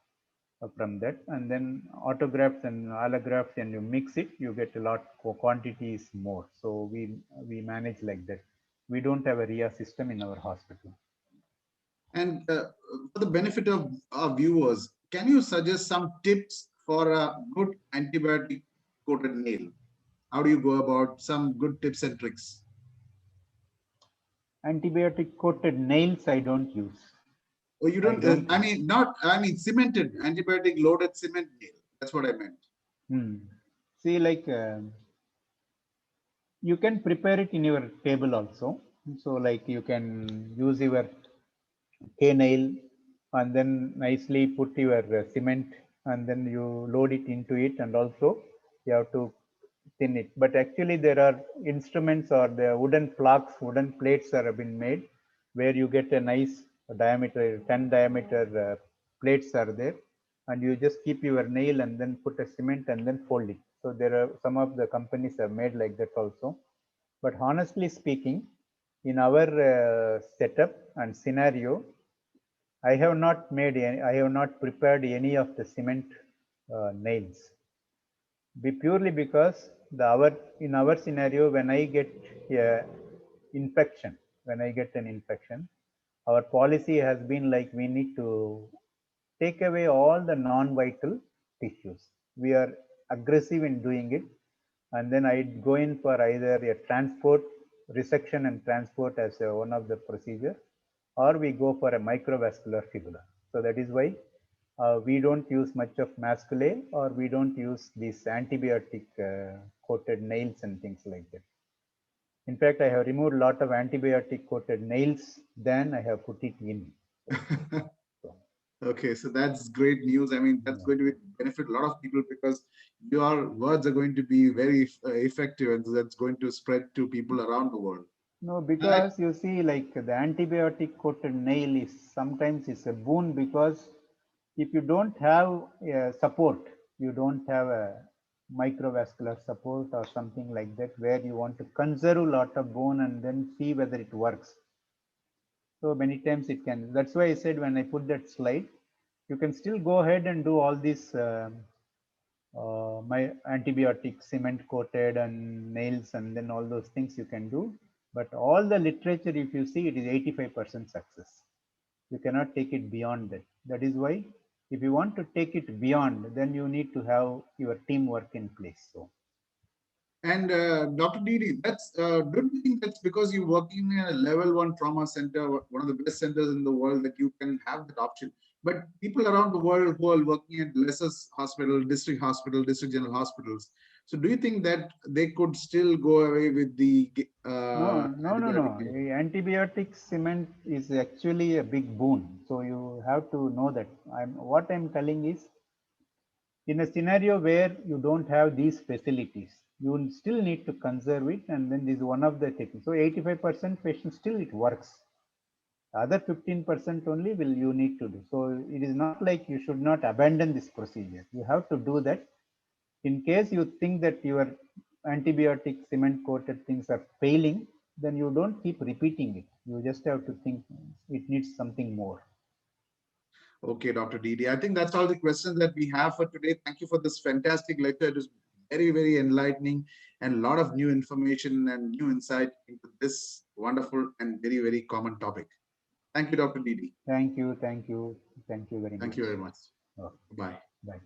B: from that, and then autografts and allografts, and you mix it, you get a lot, quantity is more. So we manage like that. We don't have a RIA system in our hospital.
A: And for the benefit of our viewers, can you suggest some tips for a good antibiotic coated nail? How do you go about some good tips and tricks?
B: Antibiotic coated nails I don't use.
A: Oh, you
B: I
A: don't,
B: don't.
A: I mean, not, I mean, cemented, antibiotic loaded cement nail. That's what I meant.
B: Hmm. See, like you can prepare it in your table also. So like you can use your K nail and then nicely put your cement and then you load it into it, and also you have to thin it. But actually there are instruments or the wooden plaques, wooden plates are been made where you get a nice diameter, 10 diameter plates are there, and you just keep your nail and then put a cement and then fold it. So there are some of the companies have made like that also. But honestly speaking, in our setup and scenario, I have not made any, I have not prepared any of the cement nails. Purely because in our scenario, when I get a infection, when I get an infection, our policy has been like we need to take away all the non-vital tissues. We are aggressive in doing it, and then I go in for either a transport, resection and transport as one of the procedure, or we go for a microvascular fibula. So that is why we don't use much of masculae, or we don't use these antibiotic coated nails and things like that. In fact, I have removed a lot of antibiotic coated nails than I have put it in. So,
A: Okay, so that's great news. I mean, that's
B: yeah.
A: going to benefit a lot of people because your words are going to be very effective, and that's going to spread to people around the world.
B: No,
A: I,
B: because you see, like the antibiotic coated nail is sometimes is a boon, because if you don't have support, you don't have a microvascular support or something like that, where you want to conserve a lot of bone and then see whether it works. So many times it can. That's why I said when I put that slide, you can still go ahead and do all these my antibiotic cement coated and nails and then all those things you can do. But all the literature, if you see, it is 85% success. You cannot take it beyond that. That is why if you want to take it beyond, then you need to have your teamwork in place. So
A: and Dr. Didi, don't you think that's because you're working in a level one trauma center, one of the best centers in the world, that you can have that option? But people around the world who are working at lesser hospital, district general hospitals. So do you think that they could still go away with the
B: no.
A: antibiotic?
B: Antibiotic cement is actually a big boon. So you have to know that. What I'm telling is, in a scenario where you don't have these facilities, you will still need to conserve it, and then this is one of the techniques. So 85% patients still it works. The other 15% only will you need to do. So it is not like you should not abandon this procedure. You have to do that. In case you think that your antibiotic cement coated things are failing, then you don't keep repeating it. You just have to think it needs something more.
A: Okay, Dr. Didi. I think that's all the questions that we have for today. Thank you for this fantastic lecture. It was very, very enlightening and a lot of new information and new insight into this wonderful and very, very common topic. Thank you, Dr. Didi.
B: Thank you, thank you, thank you very
A: Thank
B: much.
A: you very much.
B: Oh,
A: Bye.
B: bye.